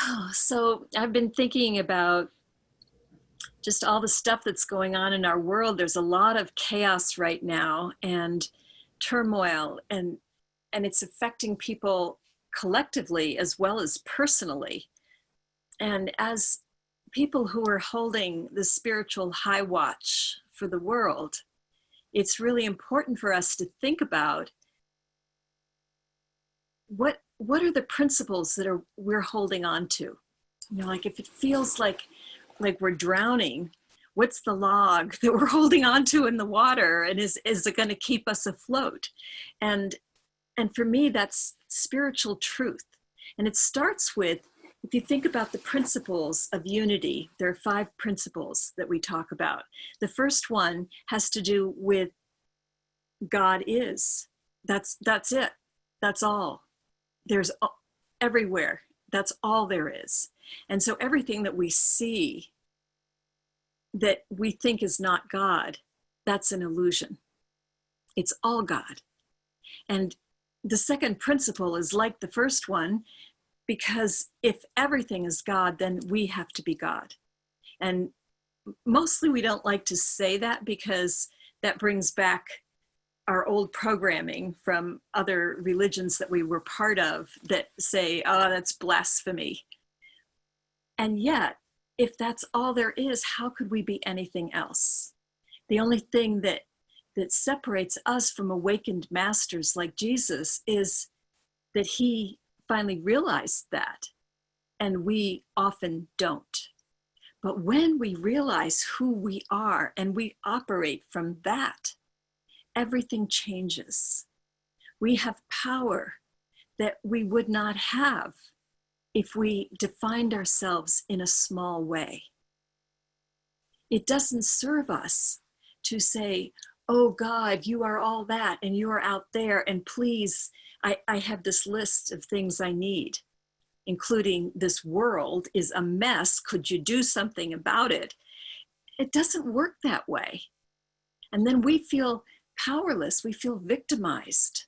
Oh, so I've been thinking about just all the stuff that's going on in our world. There's a lot of chaos right now and turmoil, and it's affecting people collectively as well as personally. And as people who are holding the spiritual high watch for the world, it's really important for us to think about what are the principles that we're holding on to. Like if it feels like we're drowning, what's the log that we're holding on to in the water, and is it going to keep us afloat? And for me, that's spiritual truth. And it starts with, if you think about the principles of unity, there are 5 principles that we talk about. The first one has to do with God is. That's it. That's all. There's everywhere. That's all there is. And so everything that we see that we think is not God, that's an illusion. It's all God. And the second principle is like the first one, because if everything is God, then we have to be God. And mostly we don't like to say that because that brings back our old programming from other religions that we were part of that say, oh, that's blasphemy. And yet, if that's all there is, how could we be anything else? The only thing that separates us from awakened masters like Jesus is that he finally realized that, and we often don't. But when we realize who we are and we operate from that, everything changes. We have power that we would not have if we defined ourselves in a small way. It doesn't serve us to say, oh God, you are all that and you are out there, and please, I have this list of things I need, including this world is a mess. Could you do something about it? It doesn't work that way. And then we feel powerless. We feel victimized.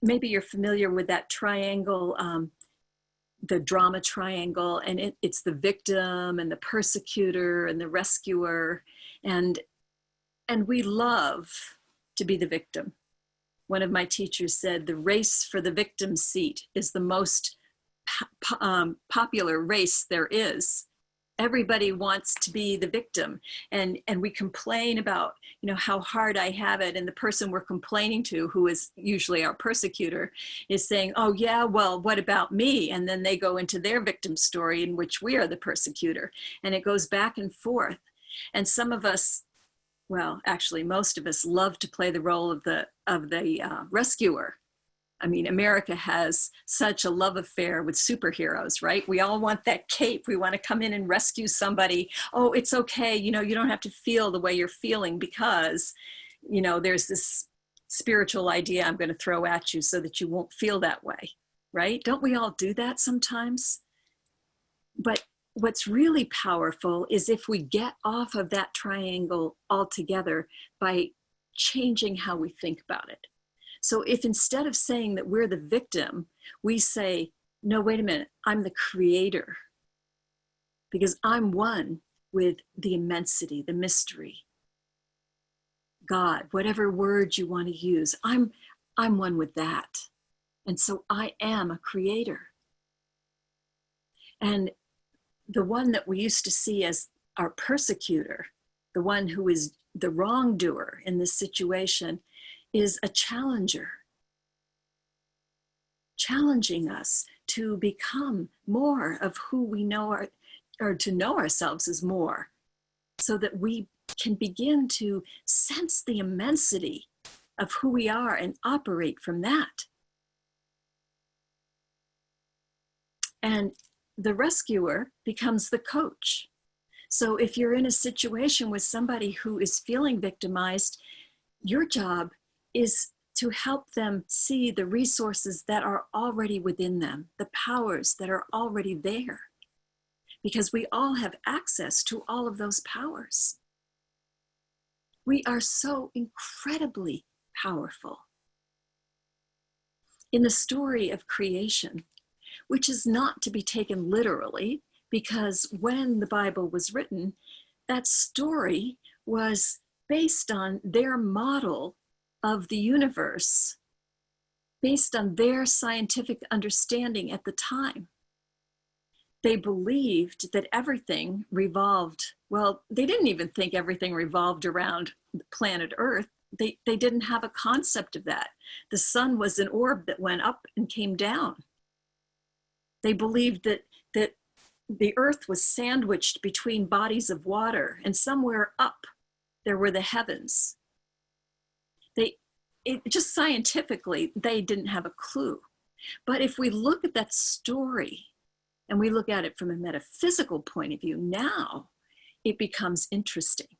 Maybe you're familiar with that triangle, the drama triangle, and it's the victim and the persecutor and the rescuer. And we love to be the victim. One of my teachers said the race for the victim seat is the most popular race there is. Everybody wants to be the victim, and we complain about, how hard I have it, and the person we're complaining to, who is usually our persecutor, is saying, oh yeah, well, what about me? And then they go into their victim story in which we are the persecutor, and it goes back and forth. And some of us, well, actually most of us, love to play the role of the rescuer. I mean, America has such a love affair with superheroes, right? We all want that cape. We want to come in and rescue somebody. Oh, it's okay. You don't have to feel the way you're feeling because, there's this spiritual idea I'm going to throw at you so that you won't feel that way, right? Don't we all do that sometimes? But what's really powerful is if we get off of that triangle altogether by changing how we think about it. So if instead of saying that we're the victim, we say, no, wait a minute, I'm the creator, because I'm one with the immensity, the mystery, God, whatever word you want to use, I'm one with that. And so I am a creator. And the one that we used to see as our persecutor, the one who is the wrongdoer in this situation, is a challenger, challenging us to become more of who we know, or to know ourselves as more, so that we can begin to sense the immensity of who we are and operate from that. And the rescuer becomes the coach. So if you're in a situation with somebody who is feeling victimized, your job is to help them see the resources that are already within them, the powers that are already there, because we all have access to all of those powers. We are so incredibly powerful. In the story of creation, which is not to be taken literally, because when the Bible was written, that story was based on their model of the universe, based on their scientific understanding at the time. They believed that everything revolved, well, they didn't even think everything revolved around the planet Earth. They didn't have a concept of that. The sun was an orb that went up and came down. They believed that the Earth was sandwiched between bodies of water, and somewhere up there were the heavens. Just scientifically, they didn't have a clue. But if we look at that story and we look at it from a metaphysical point of view, now it becomes interesting.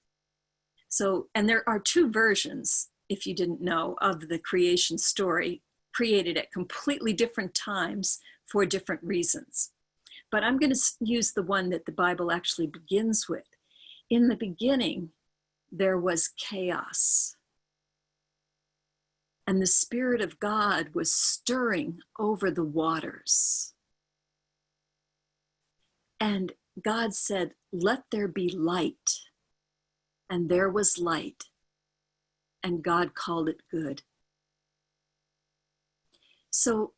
So, and there are two versions, if you didn't know, of the creation story, created at completely different times for different reasons. But I'm going to use the one that the Bible actually begins with. In the beginning, there was chaos. And the Spirit of God was stirring over the waters. And God said, "Let there be light." And there was light. And God called it good. So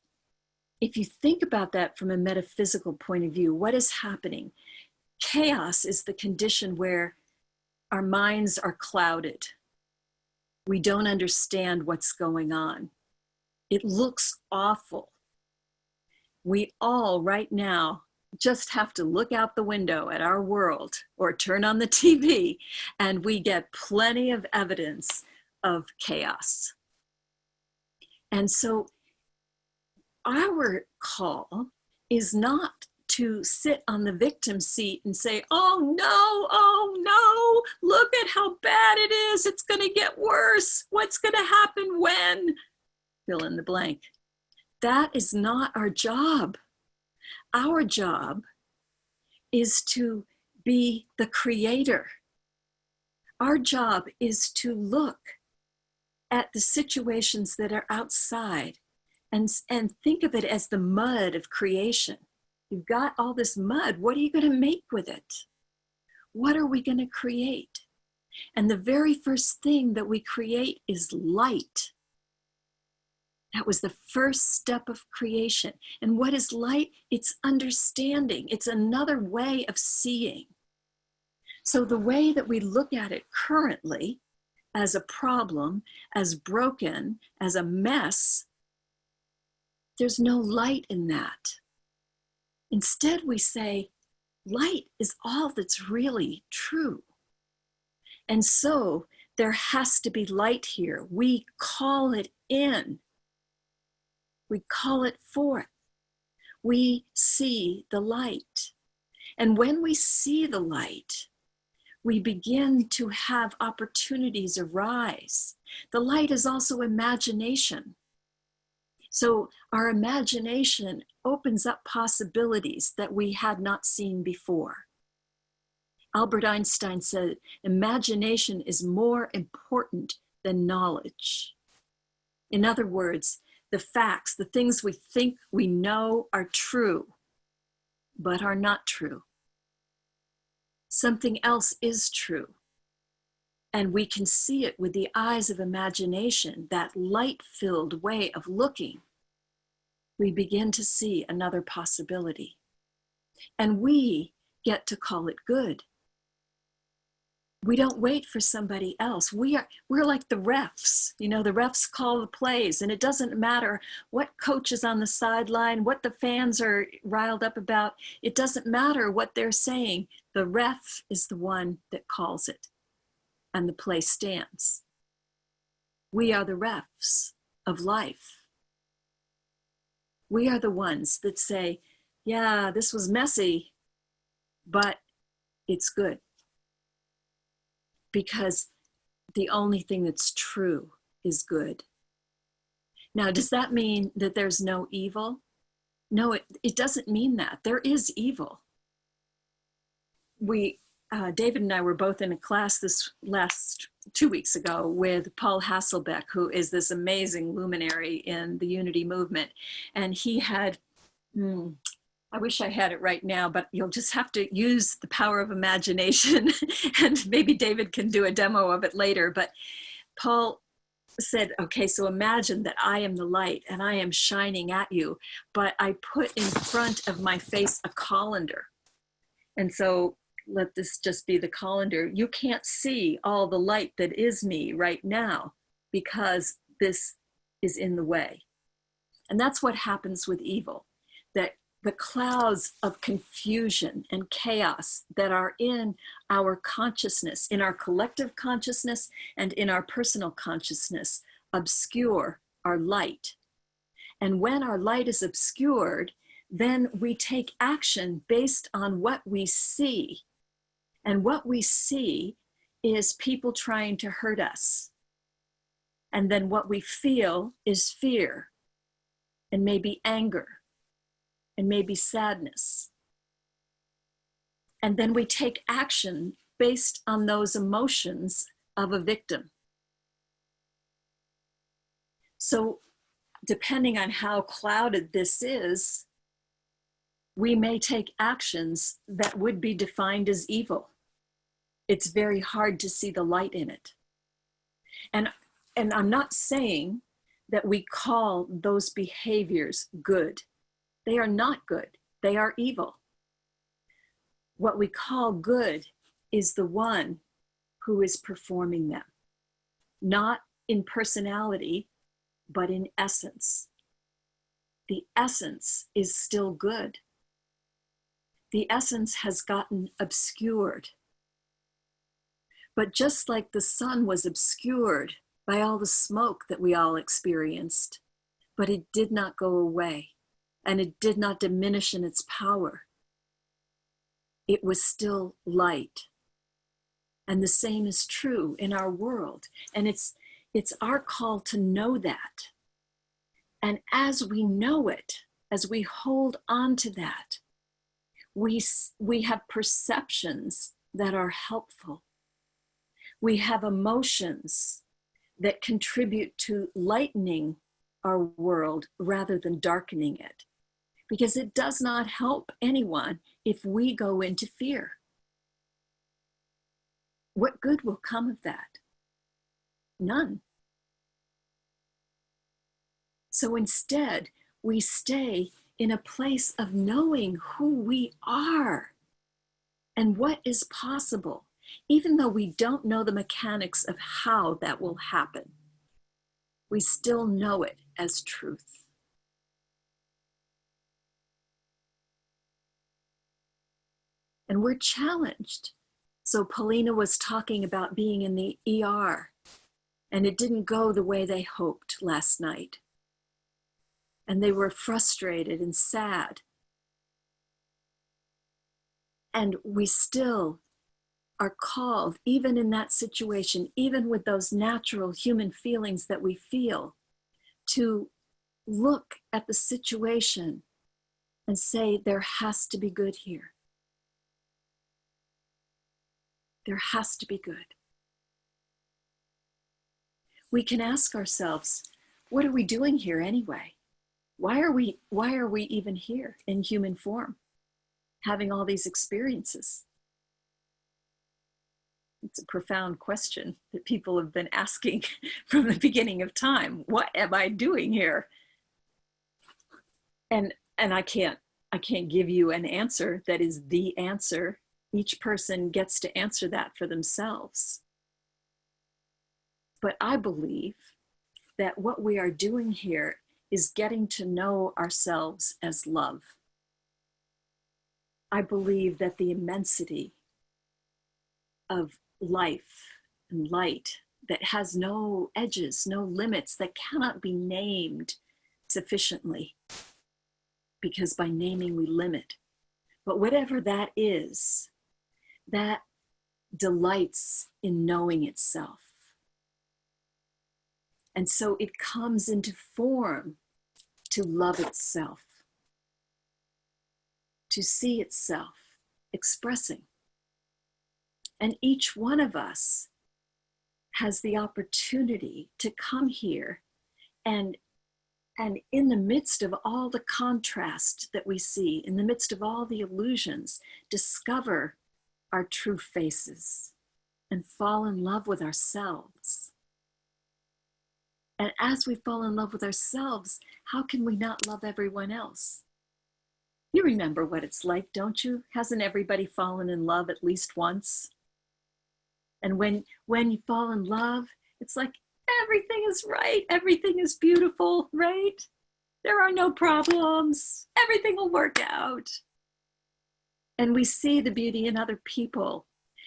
if you think about that from a metaphysical point of view, what is happening? Chaos is the condition where our minds are clouded. We don't understand what's going on. It looks awful. We all right now just have to look out the window at our world or turn on the TV, and we get plenty of evidence of chaos. And so our call is not to sit on the victim seat and say, oh no, look at how bad it is. It's going to get worse. What's going to happen when? Fill in the blank. That is not our job. Our job is to be the creator. Our job is to look at the situations that are outside and think of it as the mud of creation. You've got all this mud. What are you going to make with it? What are we going to create? And the very first thing that we create is light. That was the first step of creation. And what is light? It's understanding. It's another way of seeing. So the way that we look at it currently as a problem, as broken, as a mess, there's no light in that. Instead, we say, light is all that's really true. And so there has to be light here. We call it in. We call it forth. We see the light. And when we see the light, we begin to have opportunities arise. The light is also imagination. So our imagination opens up possibilities that we had not seen before. Albert Einstein said, imagination is more important than knowledge. In other words, the facts, the things we think we know are true, but are not true. Something else is true. And we can see it with the eyes of imagination, that light-filled way of looking. We begin to see another possibility. And we get to call it good. We don't wait for somebody else. We're like the refs. You know, the refs call the plays, and it doesn't matter what coach is on the sideline, what the fans are riled up about. It doesn't matter what they're saying. The ref is the one that calls it, and the play stands. We are the refs of life. We are the ones that say, yeah, this was messy, but it's good. Because the only thing that's true is good. Now, does that mean that there's no evil? No, it doesn't mean that. There is evil. David and I were both in a class this last 2 weeks ago with Paul Hasselbeck, who is this amazing luminary in the Unity movement. And he had Hmm. I wish I had it right now, but you'll just have to use the power of imagination. And maybe David can do a demo of it later. But Paul said, okay, so imagine that I am the light and I am shining at you, but I put in front of my face a colander. And so let this just be the colander. You can't see all the light that is me right now because this is in the way. And that's what happens with evil, that the clouds of confusion and chaos that are in our consciousness, in our collective consciousness and in our personal consciousness, obscure our light. And when our light is obscured, then we take action based on what we see. And what we see is people trying to hurt us. And then what we feel is fear, and maybe anger, and maybe sadness. And then we take action based on those emotions of a victim. So depending on how clouded this is, we may take actions that would be defined as evil. It's very hard to see the light in it. And I'm not saying that we call those behaviors good. They are not good. They are evil. What we call good is the one who is performing them, not in personality, but in essence. The essence is still good. The essence has gotten obscured. But just like the sun was obscured by all the smoke that we all experienced, but it did not go away. And it did not diminish in its power. It was still light. And the same is true in our world. And it's our call to know that. And as we know it, as we hold on to that, we have perceptions that are helpful. We have emotions that contribute to lightening our world rather than darkening it. Because it does not help anyone if we go into fear. What good will come of that? None. So instead, we stay in a place of knowing who we are and what is possible, even though we don't know the mechanics of how that will happen. We still know it as truth. And we're challenged. So Paulina was talking about being in the ER, and it didn't go the way they hoped last night. And they were frustrated and sad. And we still are called, even in that situation, even with those natural human feelings that we feel, to look at the situation and say, there has to be good here. There has to be good. We can ask ourselves, what are we doing here anyway? Why are we even here in human form, having all these experiences? It's a profound question that people have been asking from the beginning of time. What am I doing here? And I can't give you an answer that is the answer. Each person gets to answer that for themselves. But I believe that what we are doing here is getting to know ourselves as love. I believe that the immensity of life and light that has no edges, no limits, that cannot be named sufficiently, because by naming we limit. But whatever that is, that delights in knowing itself. And so it comes into form to love itself, to see itself expressing. And each one of us has the opportunity to come here and And in the midst of all the contrast that we see, in the midst of all the illusions, discover our true faces and fall in love with ourselves. And as we fall in love with ourselves, how can we not love everyone else? You remember what it's like, don't you? Hasn't everybody fallen in love at least once? And when you fall in love, it's like everything is right. Everything is beautiful, right? There are no problems. Everything will work out. And we see the beauty in other people.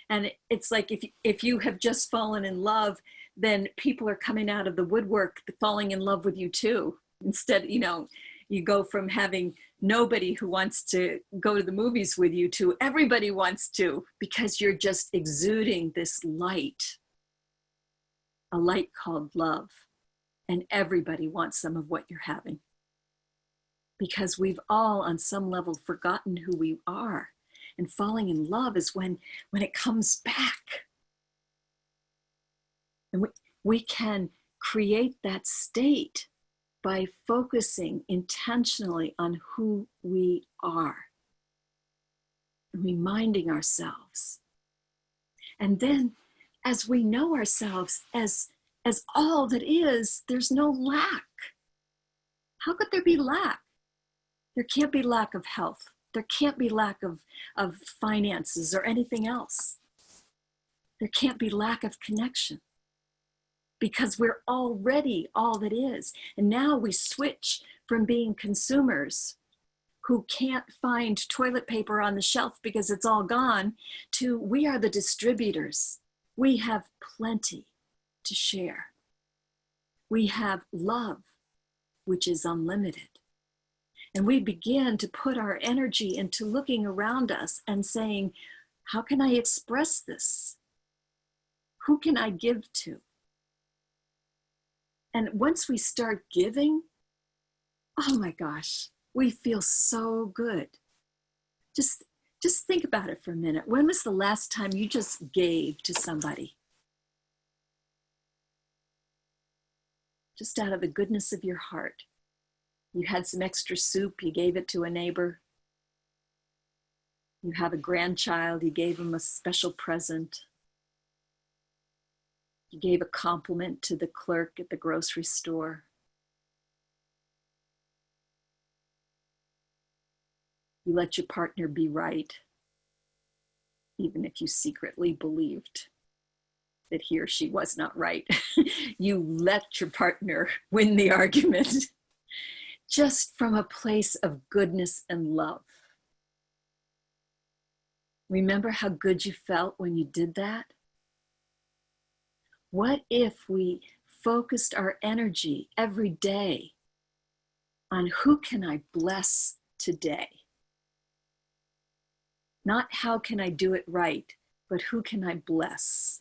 And it's like if you have just fallen in love, then people are coming out of the woodwork falling in love with you too. Instead, you go from having nobody who wants to go to the movies with you to everybody wants to, because you're just exuding this light, a light called love. And everybody wants some of what you're having. Because we've all on some level forgotten who we are. And falling in love is when it comes back. And we can create that state by focusing intentionally on who we are, reminding ourselves. And then as we know ourselves as all that is, there's no lack. How could there be lack? There can't be lack of health. There can't be lack of finances or anything else. There can't be lack of connection, because we're already all that is. And now we switch from being consumers who can't find toilet paper on the shelf because it's all gone to we are the distributors. We have plenty to share. We have love, which is unlimited. And we begin to put our energy into looking around us and saying, how can I express this? Who can I give to? And once we start giving, oh my gosh, we feel so good. Just think about it for a minute. When was the last time you just gave to somebody? Just out of the goodness of your heart. You had some extra soup, you gave it to a neighbor. You have a grandchild, you gave them a special present. You gave a compliment to the clerk at the grocery store. You let your partner be right, even if you secretly believed that he or she was not right. You let your partner win the argument, just from a place of goodness and love. Remember how good you felt when you did that? What if we focused our energy every day on who can I bless today? Not how can I do it right, but who can I bless?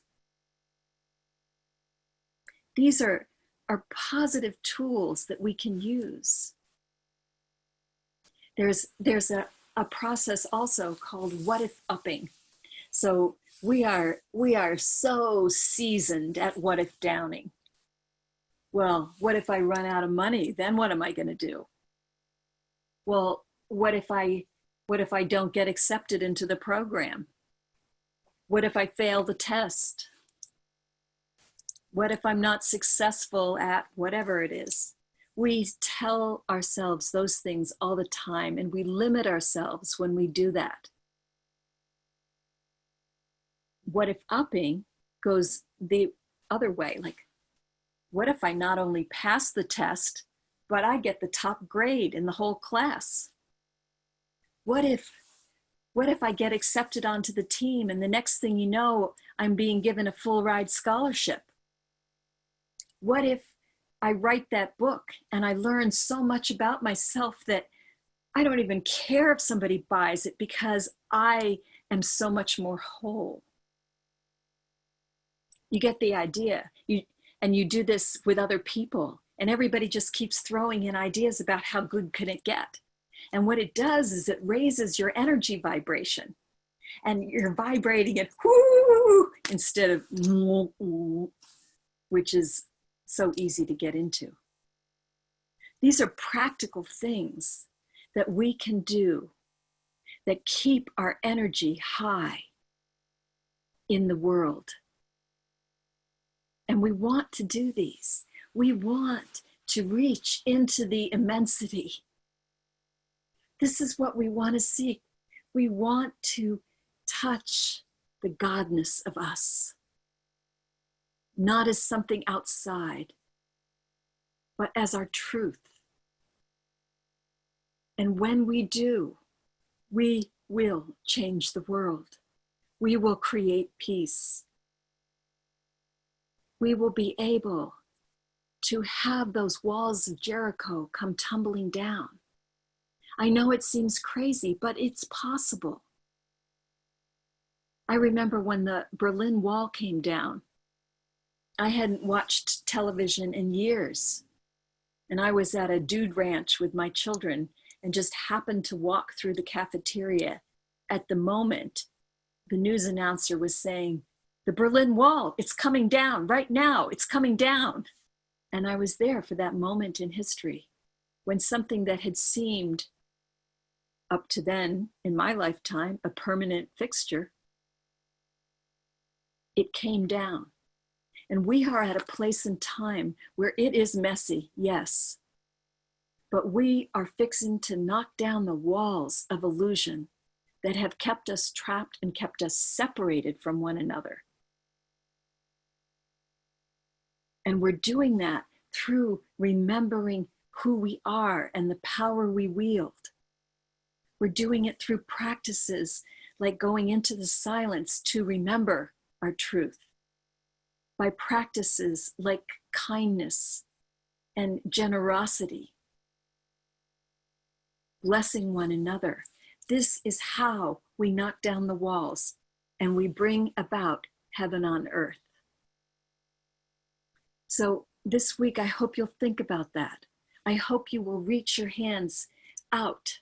These are positive tools that we can use. There's a process also called what if upping. So we are so seasoned at what if downing. Well, what if I run out of money? Then what am I going to do? Well, what if I don't get accepted into the program? What if I fail the test? What if I'm not successful at whatever it is? We tell ourselves those things all the time, and we limit ourselves when we do that. What if upping goes the other way? Like, what if I not only pass the test, but I get the top grade in the whole class? What if I get accepted onto the team and the next thing you know, I'm being given a full ride scholarship? What if I write that book and I learn so much about myself that I don't even care if somebody buys it because I am so much more whole? You get the idea. You do this with other people, and everybody just keeps throwing in ideas about how good can it get. And what it does is it raises your energy vibration, and you're vibrating it whoo instead of which is so easy to get into. These are practical things that we can do that keep our energy high in the world. And we want to do these. We want to reach into the immensity. This is what we want to seek. We want to touch the godness of us, not as something outside, but as our truth. And when we do, we will change the world. We will create peace. We will be able to have those walls of Jericho come tumbling down. I know it seems crazy, but it's possible. I remember when the Berlin Wall came down. I hadn't watched television in years, and I was at a dude ranch with my children and just happened to walk through the cafeteria at the moment the news announcer was saying, "The Berlin Wall, it's coming down right now, it's coming down." And I was there for that moment in history when something that had seemed up to then in my lifetime a permanent fixture, it came down. And we are at a place in time where it is messy, yes, but we are fixing to knock down the walls of illusion that have kept us trapped and kept us separated from one another. And we're doing that through remembering who we are and the power we wield. We're doing it through practices like going into the silence to remember our truth, by practices like kindness and generosity, blessing one another. This is how we knock down the walls and we bring about heaven on earth. So this week, I hope you'll think about that. I hope you will reach your hands out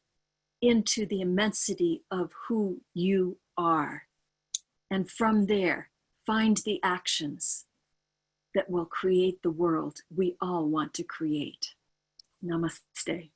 into the immensity of who you are. And from there, find the actions that will create the world we all want to create. Namaste.